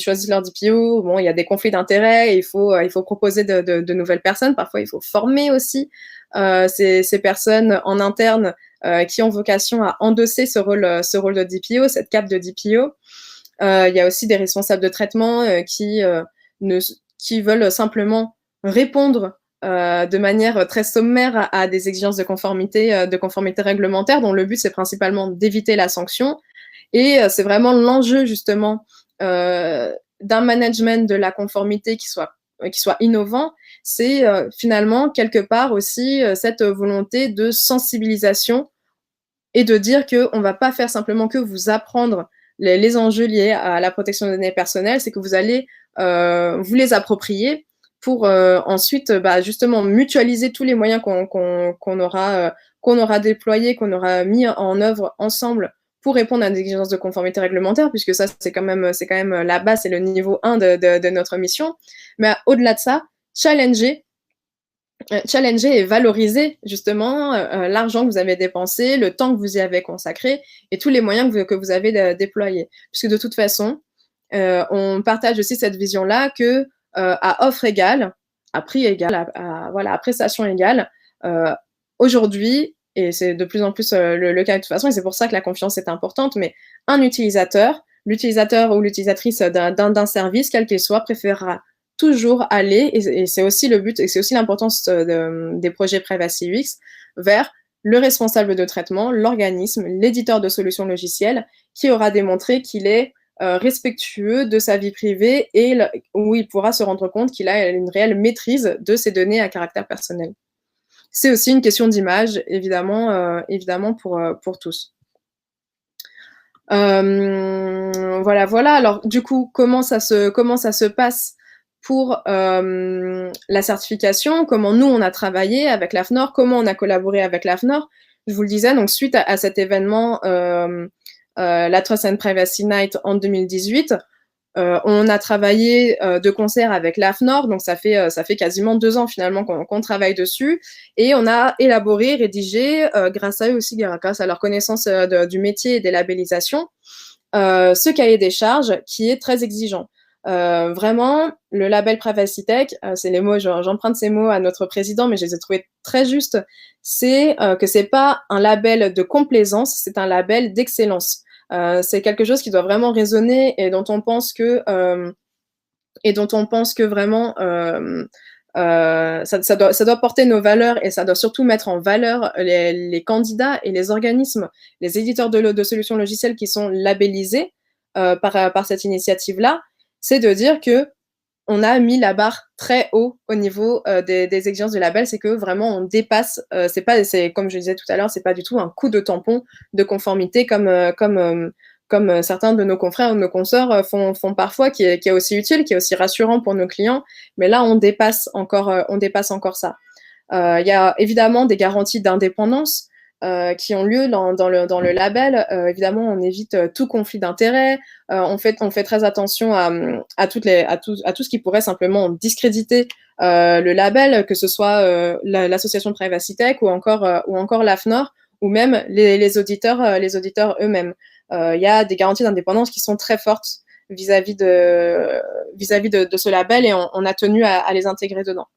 choisissent leur DPO. Bon, il y a des conflits d'intérêts, il faut proposer de nouvelles personnes. Parfois, il faut former aussi ces personnes en interne qui ont vocation à endosser ce rôle de DPO, cette cape de DPO. Il y a aussi des responsables de traitement qui veulent simplement répondre de manière très sommaire à des exigences de conformité réglementaire, dont le but c'est principalement d'éviter la sanction. Et c'est vraiment l'enjeu justement d'un management de la conformité qui soit innovant, c'est finalement quelque part aussi cette volonté de sensibilisation, et de dire qu'on ne va pas faire simplement que vous apprendre les enjeux liés à la protection des données personnelles, c'est que vous allez vous les approprier pour ensuite justement mutualiser tous les moyens qu'on aura déployés, qu'on aura mis en œuvre ensemble pour répondre à des exigences de conformité réglementaire, puisque ça, c'est quand même la base, c'est le niveau 1 de notre mission. Mais au-delà de ça, challenger et valoriser justement l'argent que vous avez dépensé, le temps que vous y avez consacré, et tous les moyens que vous avez déployés. Puisque de toute façon, on partage aussi cette vision-là que à offre égale, à prix égal, à prestation égale, aujourd'hui, et c'est de plus en plus le cas de toute façon, et c'est pour ça que la confiance est importante, mais l'utilisateur ou l'utilisatrice d'un service, quel qu'il soit, préférera toujours aller, et c'est aussi le but, et c'est aussi l'importance des projets Privacy UX, vers le responsable de traitement, l'organisme, l'éditeur de solutions logicielles, qui aura démontré qu'il est respectueux de sa vie privée, et où il pourra se rendre compte qu'il a une réelle maîtrise de ses données à caractère personnel. C'est aussi une question d'image, évidemment pour tous. Voilà. Alors, du coup, comment ça se passe pour la certification? Comment nous, on a travaillé avec l'AFNOR? Comment on a collaboré avec l'AFNOR? Je vous le disais, donc suite à cet événement, la Trust and Privacy Night en 2018, On a travaillé de concert avec l'AFNOR, donc ça fait quasiment 2 ans finalement qu'on travaille dessus, et on a élaboré, rédigé, grâce à eux aussi, grâce à leur connaissance du métier et des labellisations, ce cahier des charges qui est très exigeant. Vraiment, le label Privacy Tech, c'est les mots, j'emprunte ces mots à notre président, mais je les ai trouvés très justes, c'est que c'est pas un label de complaisance, c'est un label d'excellence. C'est quelque chose qui doit vraiment résonner et dont on pense que vraiment ça doit porter nos valeurs et ça doit surtout mettre en valeur les candidats et les organismes, les éditeurs de solutions logicielles qui sont labellisés par cette initiative-là. C'est de dire que on a mis la barre très haut au niveau des exigences du label, c'est que vraiment on dépasse, c'est comme je disais tout à l'heure, c'est pas du tout un coup de tampon de conformité comme certains de nos confrères ou de nos consoeurs font parfois, qui est aussi utile, qui est aussi rassurant pour nos clients, mais là on dépasse encore ça. Il y a évidemment des garanties d'indépendance qui ont lieu dans le label. Évidemment, on évite tout conflit d'intérêts. On fait très attention à tout ce qui pourrait simplement discréditer le label, que ce soit l'association Privacy Tech ou encore l'AFNOR, ou même les auditeurs eux-mêmes. Il y a des garanties d'indépendance qui sont très fortes vis-à-vis de ce label, et on a tenu à les intégrer dedans.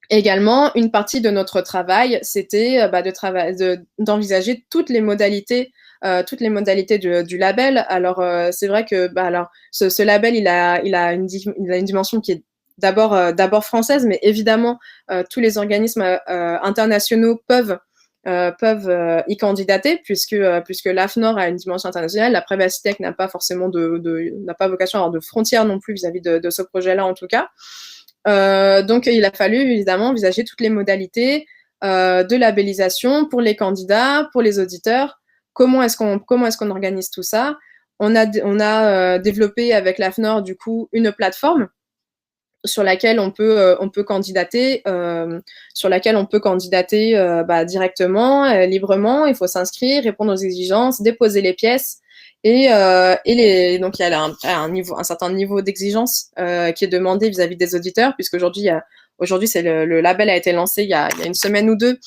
Également, une partie de notre travail, c'était d'envisager toutes les modalités du label. Alors, c'est vrai que ce label, il a une dimension qui est d'abord française, mais évidemment, tous les organismes internationaux peuvent y candidater, puisque l'AFNOR a une dimension internationale. La Privacy Tech n'a pas forcément n'a pas vocation à avoir de frontières non plus vis-à-vis de ce projet-là, en tout cas. Donc, il a fallu évidemment envisager toutes les modalités de labellisation pour les candidats, pour les auditeurs. Comment est-ce qu'on organise tout ça? On a développé avec l'AFNOR du coup une plateforme sur laquelle on peut candidater, directement, librement. Il faut s'inscrire, répondre aux exigences, déposer les pièces. Donc il y a un certain niveau d'exigence qui est demandé vis-à-vis des auditeurs, puisqu'aujourd'hui c'est le label a été lancé il y a une semaine ou deux,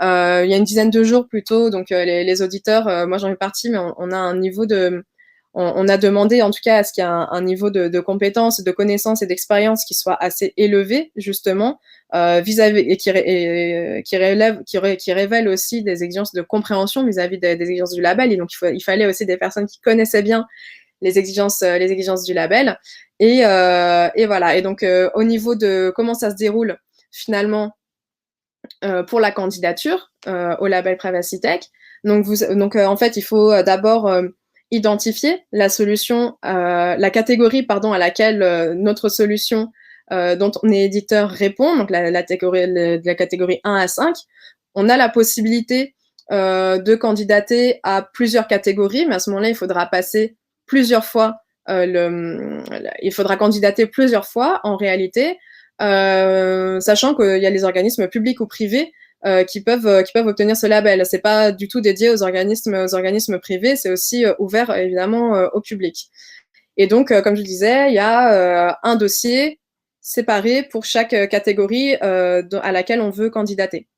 il y a une dizaine de jours plutôt. Donc les auditeurs, moi j'en fais partie, mais on a un niveau on a demandé en tout cas à ce qu'il y ait un niveau de compétences, de connaissances et d'expérience qui soit assez élevé, justement, vis-à-vis, et qui révèle aussi des exigences de compréhension vis-à-vis des exigences du label. Et donc il fallait aussi des personnes qui connaissaient bien les exigences du label. Et voilà. Et donc au niveau de comment ça se déroule finalement pour la candidature au label Privacy Tech. Donc en fait, il faut d'abord identifier la solution, la catégorie à laquelle notre solution dont on est éditeur répond, donc la catégorie 1 à 5. On a la possibilité de candidater à plusieurs catégories, mais à ce moment-là, il faudra passer plusieurs fois, il faudra candidater plusieurs fois en réalité, sachant qu'il y a les organismes publics ou privés qui peuvent obtenir ce label. C'est pas du tout dédié aux organismes privés, c'est aussi ouvert évidemment au public. Et donc, comme je disais, il y a un dossier séparé pour chaque catégorie à laquelle on veut candidater.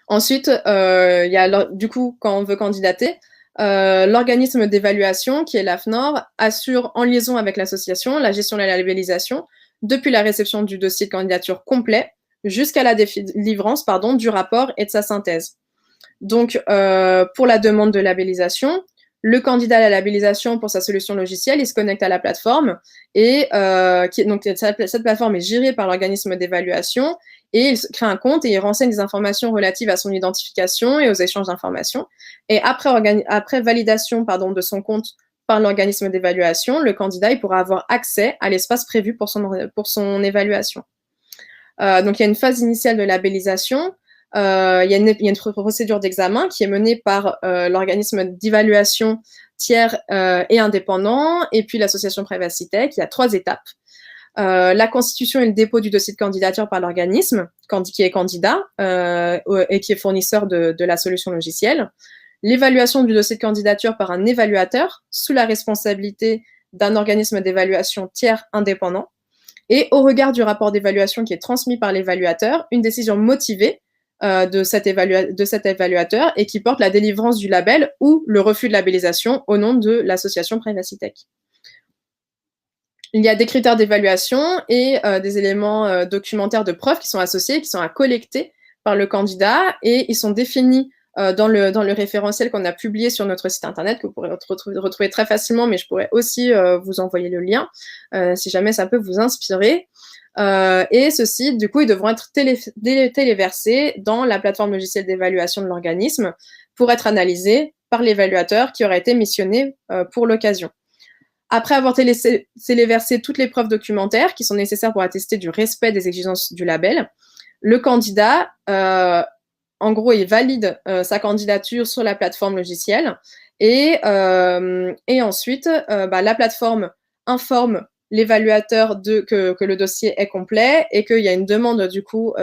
Ensuite, il y a du coup, quand on veut candidater, l'organisme d'évaluation, qui est l'AFNOR, assure en liaison avec l'association la gestion de la labellisation depuis la réception du dossier de candidature complet jusqu'à la délivrance du rapport et de sa synthèse. Donc, pour la demande de labellisation, le candidat à la labellisation pour sa solution logicielle, il se connecte à la plateforme et cette plateforme est gérée par l'organisme d'évaluation et il crée un compte et il renseigne des informations relatives à son identification et aux échanges d'informations. Et après validation de son compte par l'organisme d'évaluation, le candidat il pourra avoir accès à l'espace prévu pour son évaluation. Donc, il y a une phase initiale de labellisation. Il y a une procédure d'examen qui est menée par l'organisme d'évaluation tiers et indépendant, et puis l'association Privacy Tech. Il y a 3 étapes. La constitution et le dépôt du dossier de candidature par l'organisme qui est candidat et qui est fournisseur de la solution logicielle. L'évaluation du dossier de candidature par un évaluateur sous la responsabilité d'un organisme d'évaluation tiers indépendant. Et au regard du rapport d'évaluation qui est transmis par l'évaluateur, une décision motivée de cet évaluateur et qui porte la délivrance du label ou le refus de labellisation au nom de l'association PrivacyTech. Il y a des critères d'évaluation et des éléments documentaires de preuve qui sont associés, qui sont à collecter par le candidat, et ils sont définis dans le référentiel qu'on a publié sur notre site internet, que vous pourrez retrouver très facilement, mais je pourrais aussi vous envoyer le lien si jamais ça peut vous inspirer. Et ceux-ci, du coup, ils devront être téléversés dans la plateforme logicielle d'évaluation de l'organisme pour être analysés par l'évaluateur qui aura été missionné pour l'occasion. Après avoir téléversé toutes les preuves documentaires qui sont nécessaires pour attester du respect des exigences du label, le candidat, en gros, il valide sa candidature sur la plateforme logicielle et ensuite, la plateforme informe l'évaluateur que le dossier est complet et qu'il y a une demande du coup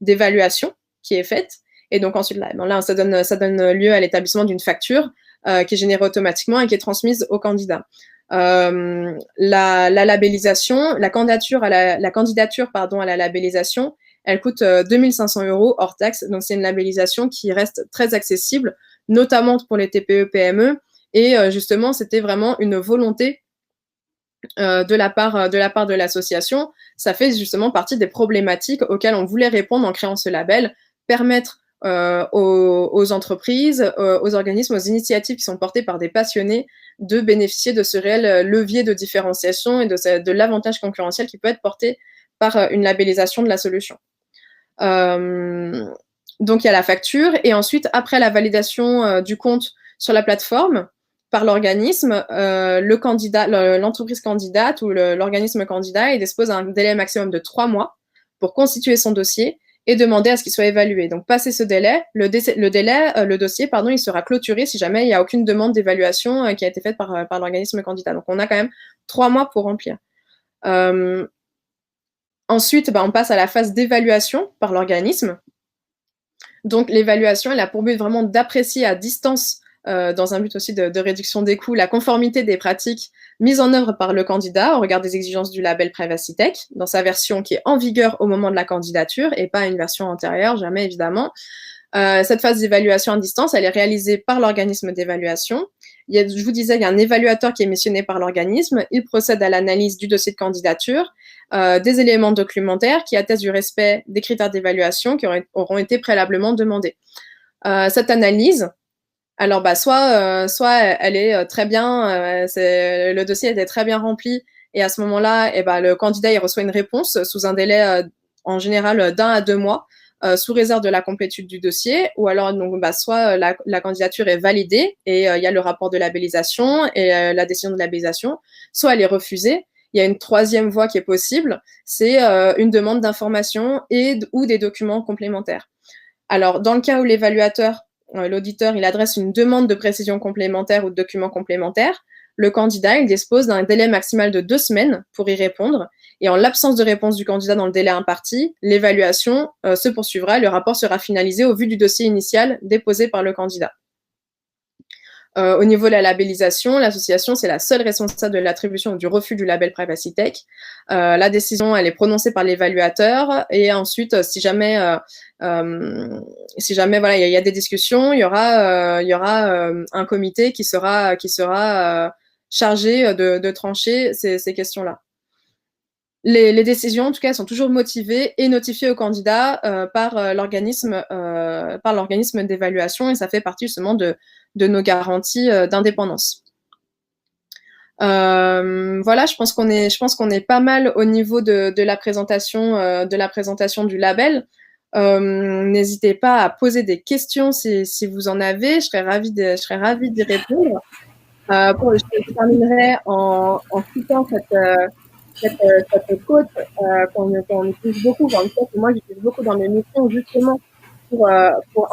d'évaluation qui est faite. Et donc ensuite, là ça donne lieu à l'établissement d'une facture qui est générée automatiquement et qui est transmise au candidat. La labellisation, la candidature à la labellisation, elle coûte 2 500 € hors taxe. Donc c'est une labellisation qui reste très accessible, notamment pour les TPE-PME. Et justement, c'était vraiment une volonté de la part de l'association. Ça fait justement partie des problématiques auxquelles on voulait répondre en créant ce label, permettre aux entreprises, aux organismes, aux initiatives qui sont portées par des passionnés de bénéficier de ce réel levier de différenciation et de l'avantage concurrentiel qui peut être porté par une labellisation de la solution. Donc il y a la facture, et ensuite, après la validation du compte sur la plateforme par l'organisme, l'entreprise candidate ou l'organisme candidat, il dispose d'un délai maximum de 3 mois pour constituer son dossier et demander à ce qu'il soit évalué. Donc, passé ce délai, le dossier, il sera clôturé si jamais il n'y a aucune demande d'évaluation qui a été faite par l'organisme candidat. Donc, on a quand même 3 mois pour remplir. Ensuite, on passe à la phase d'évaluation par l'organisme. Donc, l'évaluation, elle a pour but vraiment d'apprécier à distance, dans un but aussi de réduction des coûts, la conformité des pratiques mises en œuvre par le candidat au regard des exigences du label PrivacyTech, dans sa version qui est en vigueur au moment de la candidature et pas une version antérieure, jamais évidemment. Cette phase d'évaluation à distance, elle est réalisée par l'organisme d'évaluation. Je vous disais, il y a un évaluateur qui est missionné par l'organisme. Il procède à l'analyse du dossier de candidature, des éléments documentaires qui attestent du respect des critères d'évaluation qui auront été préalablement demandés. Cette analyse, alors soit elle est très bien, le dossier était très bien rempli, et à ce moment-là, le candidat il reçoit une réponse sous un délai en général d'1 à 2 mois, sous réserve de la complétude du dossier, ou alors donc soit la candidature est validée et il y a le rapport de labellisation et la décision de labellisation, soit elle est refusée. Il y a une troisième voie qui est possible, c'est une demande d'information ou des documents complémentaires. Alors, dans le cas où l'évaluateur, l'auditeur, il adresse une demande de précision complémentaire ou de documents complémentaires, le candidat, il dispose d'un délai maximal de 2 semaines pour y répondre. Et en l'absence de réponse du candidat dans le délai imparti, l'évaluation se poursuivra et le rapport sera finalisé au vu du dossier initial déposé par le candidat. Au niveau de la labellisation, l'association, c'est la seule responsable de l'attribution ou du refus du label PrivacyTech. La décision, elle est prononcée par l'évaluateur, et ensuite, si jamais voilà, il y a des discussions, il y aura un comité qui sera chargé de trancher ces questions-là. Les décisions, en tout cas, sont toujours motivées et notifiées au candidat par l'organisme d'évaluation, et ça fait partie justement de nos garanties d'indépendance. Voilà, je pense qu'on est pas mal au niveau de la présentation du label. N'hésitez pas à poser des questions si vous en avez. Je serais ravie d'y répondre. Je terminerai en citant cette quote qu'on utilise beaucoup, dans le fait que moi j'utilise beaucoup dans mes missions, justement pour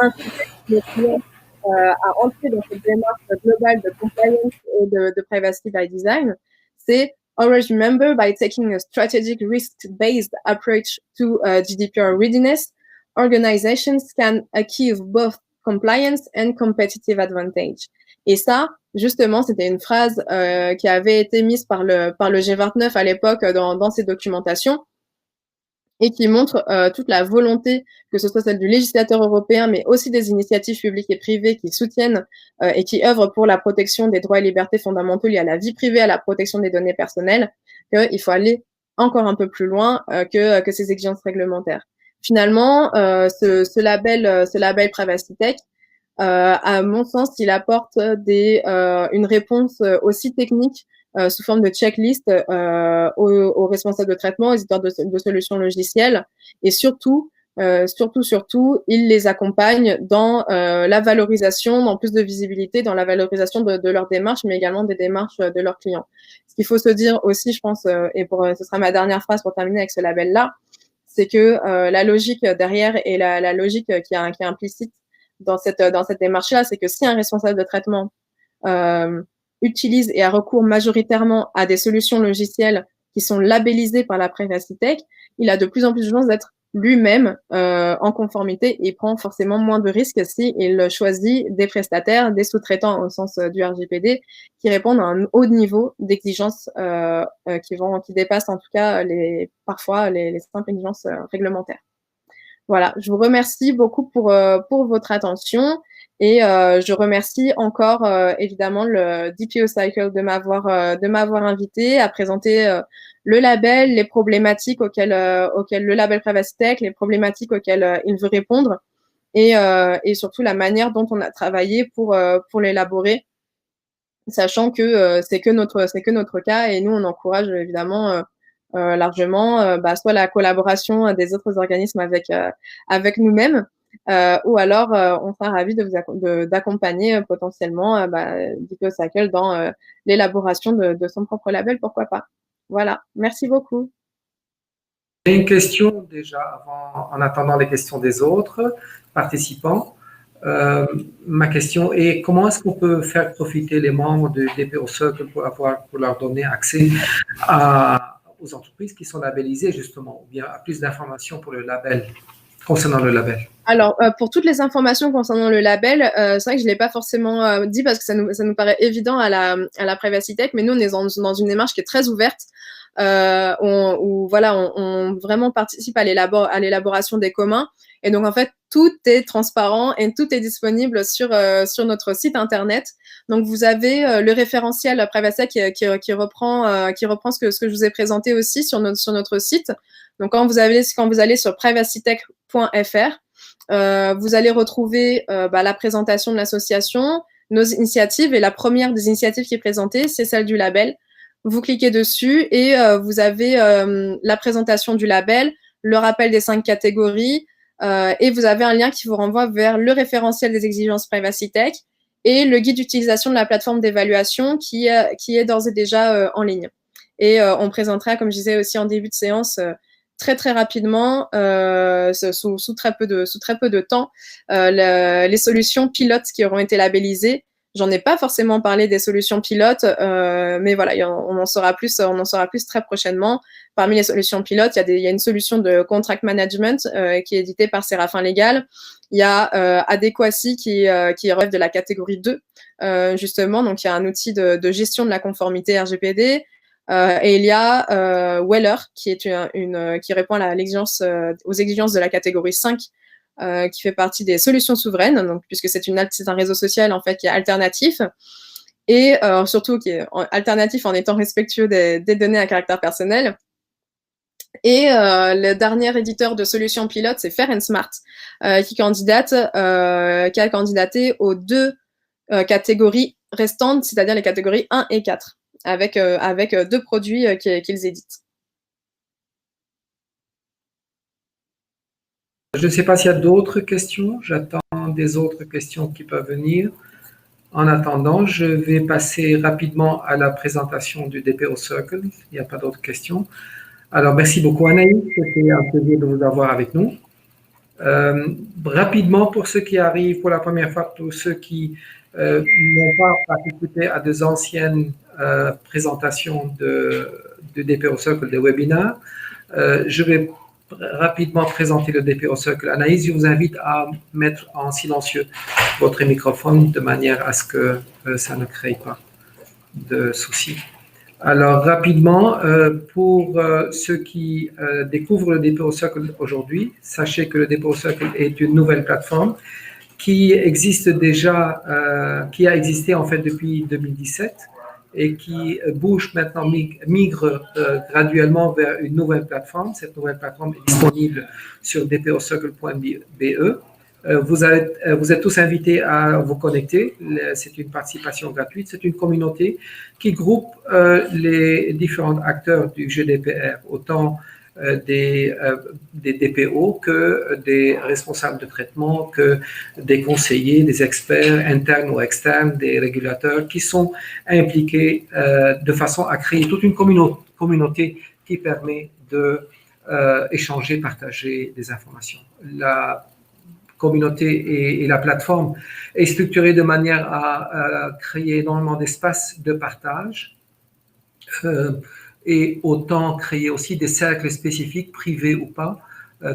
inciter les clients à entrer dans cette démarche globale de compliance et de privacy by design. C'est always remember, by taking a strategic risk-based approach to GDPR readiness, organizations can achieve both compliance and competitive advantage. Et ça, justement, c'était une phrase qui avait été mise par le G29 à l'époque dans ses documentations et qui montre toute la volonté, que ce soit celle du législateur européen, mais aussi des initiatives publiques et privées qui soutiennent et qui œuvrent pour la protection des droits et libertés fondamentaux liés à la vie privée, à la protection des données personnelles, qu'il faut aller encore un peu plus loin que ces exigences réglementaires. Finalement, ce label Privacy Tech, à mon sens, il apporte une réponse aussi technique sous forme de checklist aux responsables de traitement, aux éditeurs de solutions logicielles, et surtout, il les accompagne dans la valorisation, dans plus de visibilité, dans la valorisation de leurs démarches, mais également des démarches de leurs clients. Ce qu'il faut se dire aussi, je pense, et ce sera ma dernière phrase pour terminer avec ce label-là, c'est que la logique derrière et la logique qui est implicite dans cette démarche-là, c'est que si un responsable de traitement utilise et a recours majoritairement à des solutions logicielles qui sont labellisées par la Privacy Tech, il a de plus en plus de chances d'être lui-même en conformité et prend forcément moins de risques s'il choisit des prestataires, des sous-traitants au sens du RGPD, qui répondent à un haut niveau d'exigence qui dépassent en tout cas parfois les simples exigences réglementaires. Voilà, je vous remercie beaucoup pour votre attention et je remercie encore évidemment le DPO Cycle de m'avoir invité à présenter le label, les problématiques auxquelles le label Privacy Tech, les problématiques auxquelles il veut répondre et surtout la manière dont on a travaillé pour l'élaborer, sachant que c'est que notre cas et nous on encourage évidemment largement soit la collaboration des autres organismes avec nous-mêmes ou alors on sera ravis d'accompagner potentiellement DPO Cycle dans l'élaboration de son propre label, pourquoi pas. Voilà, merci beaucoup. J'ai une question déjà en attendant les questions des autres participants. Ma question est comment est-ce qu'on peut faire profiter les membres de DPO Cycle pour leur donner accès aux entreprises qui sont labellisées justement, ou bien à plus d'informations pour le label, concernant le label? Alors, pour toutes les informations concernant le label, c'est vrai que je ne l'ai pas forcément dit parce que ça nous paraît évident à la Privacy Tech, mais nous, on est dans une démarche qui est très ouverte, où voilà, on vraiment participe à l'élaboration des communs. Et donc, en fait, tout est transparent et tout est disponible sur notre site internet. Donc, vous avez le référentiel Privacy Tech qui reprend ce que je vous ai présenté aussi sur notre site. Donc, quand vous allez sur privacytech.fr, vous allez retrouver la présentation de l'association, nos initiatives, et la première des initiatives qui est présentée, c'est celle du label. Vous cliquez dessus et vous avez la présentation du label, le rappel des 5 catégories, et vous avez un lien qui vous renvoie vers le référentiel des exigences Privacy Tech et le guide d'utilisation de la plateforme d'évaluation qui est d'ores et déjà en ligne. Et on présentera, comme je disais aussi en début de séance, très très rapidement, sous très peu de temps, les solutions pilotes qui auront été labellisées. J'en ai pas forcément parlé des solutions pilotes, mais voilà, on en saura plus très prochainement. Parmi les solutions pilotes, il y a une solution de contract management qui est éditée par Séraphin Légal. Il y a Adequacy qui relève de la catégorie 2, justement. Donc, il y a un outil de gestion de la conformité RGPD. Et il y a Weller qui répond aux exigences de la catégorie 5, qui fait partie des solutions souveraines, donc, puisque c'est un réseau social en fait qui est alternatif et surtout qui est alternatif en étant respectueux des données à caractère personnel. Et le dernier éditeur de solutions pilotes, c'est Fair & Smart, qui a candidaté aux 2 catégories restantes, c'est-à-dire les catégories 1 et 4, avec 2 produits qu'ils éditent. Je ne sais pas s'il y a d'autres questions. J'attends des autres questions qui peuvent venir. En attendant, je vais passer rapidement à la présentation du DPO Cycle. Il n'y a pas d'autres questions. Alors, merci beaucoup Anaïs. C'était un plaisir de vous avoir avec nous. Rapidement, pour ceux qui arrivent pour la première fois, pour ceux qui n'ont pas participé à des anciennes présentations de DPO Cycle, des webinaires, je vais rapidement présenter le DPO Circle. Anaïs, je vous invite à mettre en silencieux votre microphone de manière à ce que ça ne crée pas de soucis. Alors, rapidement, pour ceux qui découvrent le DPO Circle aujourd'hui, sachez que le DPO Circle est une nouvelle plateforme qui existe déjà, qui a existé en fait depuis 2017 et qui bouge maintenant, migre graduellement vers une nouvelle plateforme. Cette nouvelle plateforme est disponible sur dpocircle.be. Vous êtes tous invités à vous connecter. C'est une participation gratuite. C'est une communauté qui groupe les différents acteurs du GDPR, autant des DPO que des responsables de traitement, que des conseillers, des experts internes ou externes, des régulateurs qui sont impliqués de façon à créer toute une communauté qui permet de échanger, partager des informations. La communauté et la plateforme est structurée de manière à créer énormément d'espace de partage et autant créer aussi des cercles spécifiques, privés ou pas,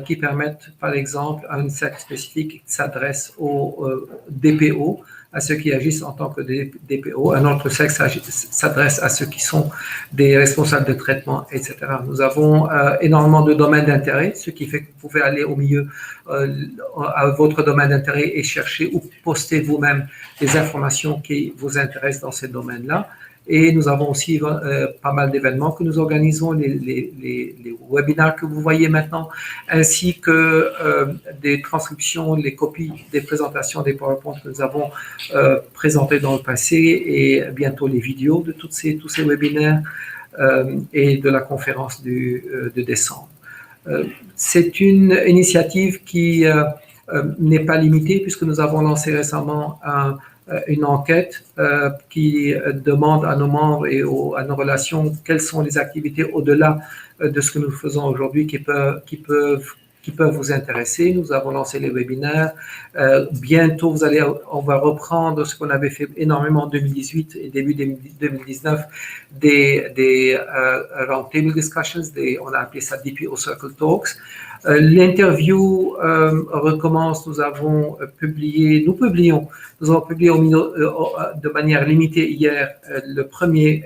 qui permettent, par exemple, un cercle spécifique qui s'adresse aux DPO, à ceux qui agissent en tant que DPO, un autre cercle s'adresse à ceux qui sont des responsables de traitement, etc. Nous avons énormément de domaines d'intérêt, ce qui fait que vous pouvez aller au milieu à votre domaine d'intérêt et chercher ou poster vous-même des informations qui vous intéressent dans ces domaines-là. Et nous avons aussi pas mal d'événements que nous organisons, les webinaires que vous voyez maintenant, ainsi que des transcriptions, les copies des présentations des PowerPoint que nous avons présentées dans le passé et bientôt les vidéos de tous ces webinaires et de la conférence de décembre. C'est une initiative qui n'est pas limitée puisque nous avons lancé récemment une enquête qui demande à nos membres et à nos relations quelles sont les activités au-delà de ce que nous faisons aujourd'hui qui peuvent vous intéresser. Nous avons lancé les webinaires. Bientôt, on va reprendre ce qu'on avait fait énormément en 2018 et début 2019, des roundtable discussions, on a appelé ça DPO Circle Talks. L'interview recommence. Nous avons publié de manière limitée hier le premier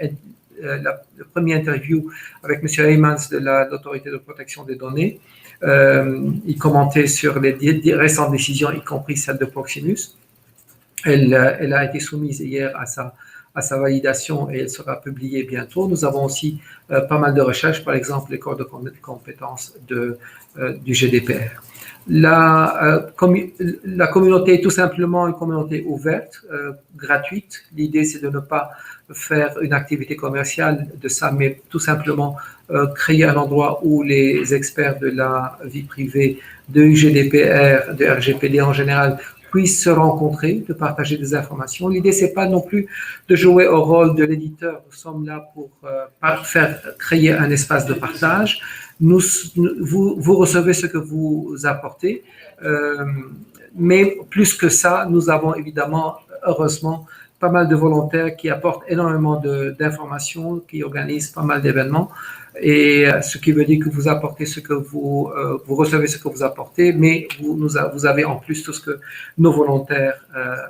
interview avec M. Heymans de l'Autorité de protection des données. Il commentait sur les récentes décisions, y compris celle de Proximus. Elle a été soumise hier à sa validation et elle sera publiée bientôt. Nous avons aussi pas mal de recherches, par exemple les corps de compétences du GDPR. La communauté est tout simplement une communauté ouverte, gratuite. L'idée, c'est de ne pas faire une activité commerciale de ça, mais tout simplement créer un endroit où les experts de la vie privée, de GDPR, de RGPD en général, puissent se rencontrer, de partager des informations. L'idée, c'est pas non plus de jouer au rôle de l'éditeur. Nous sommes là pour créer un espace de partage. Vous recevez ce que vous apportez, mais plus que ça, nous avons évidemment, heureusement, pas mal de volontaires qui apportent énormément d'informations, qui organisent pas mal d'événements, et ce qui veut dire que vous apportez ce que vous recevez ce que vous apportez, mais vous avez en plus tout ce que nos volontaires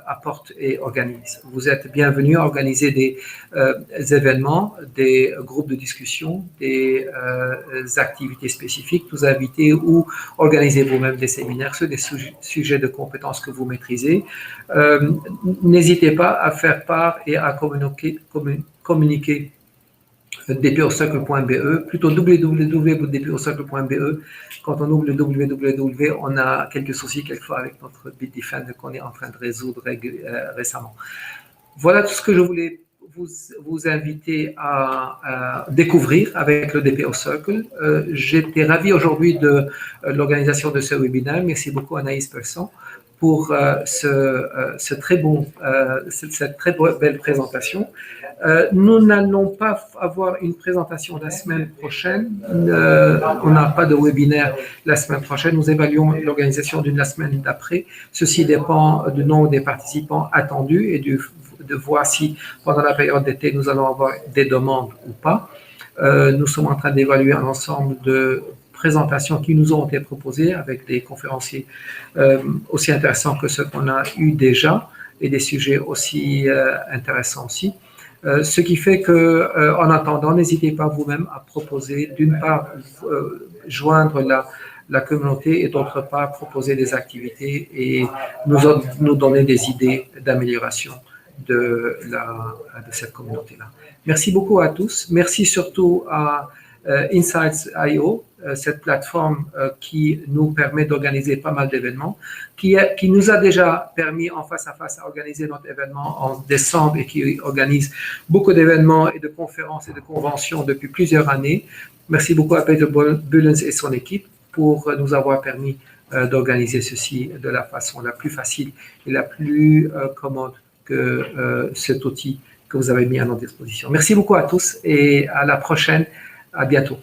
apportent et organisent. Vous êtes bienvenus à organiser des événements, des groupes de discussion, des activités spécifiques, nous inviter ou organiser vous-même des séminaires sur des sujets de compétences que vous maîtrisez. N'hésitez pas à faire part et à communiquer dpocircle.be, plutôt www.dpocircle.be. Quand on ouvre le www, on a quelques soucis quelquefois avec notre Bitdefender qu'on est en train de résoudre récemment. Voilà tout ce que je voulais vous inviter à découvrir avec le DPO Circle. J'étais ravi aujourd'hui de l'organisation de ce webinaire. Merci beaucoup Anaïs Persson pour cette très belle présentation. Nous n'allons pas avoir une présentation la semaine prochaine. On n'a pas de webinaire la semaine prochaine. Nous évaluons l'organisation d'une la semaine d'après. Ceci dépend du nombre des participants attendus et de voir si pendant la période d'été nous allons avoir des demandes ou pas. Nous sommes en train d'évaluer un ensemble de présentations qui nous ont été proposées avec des conférenciers aussi intéressants que ceux qu'on a eu déjà et des sujets aussi intéressants aussi. Ce qui fait que, en attendant, n'hésitez pas vous-même à proposer, d'une part, joindre la communauté et d'autre part, proposer des activités et nous donner des idées d'amélioration de cette communauté-là. Merci beaucoup à tous. Merci surtout à Insights.io, cette plateforme qui nous permet d'organiser pas mal d'événements, qui nous a déjà permis en face à face à organiser notre événement en décembre et qui organise beaucoup d'événements et de conférences et de conventions depuis plusieurs années. Merci beaucoup à Peter Bullens et son équipe pour nous avoir permis d'organiser ceci de la façon la plus facile et la plus commode que cet outil que vous avez mis à notre disposition. Merci beaucoup à tous et à la prochaine. À bientôt.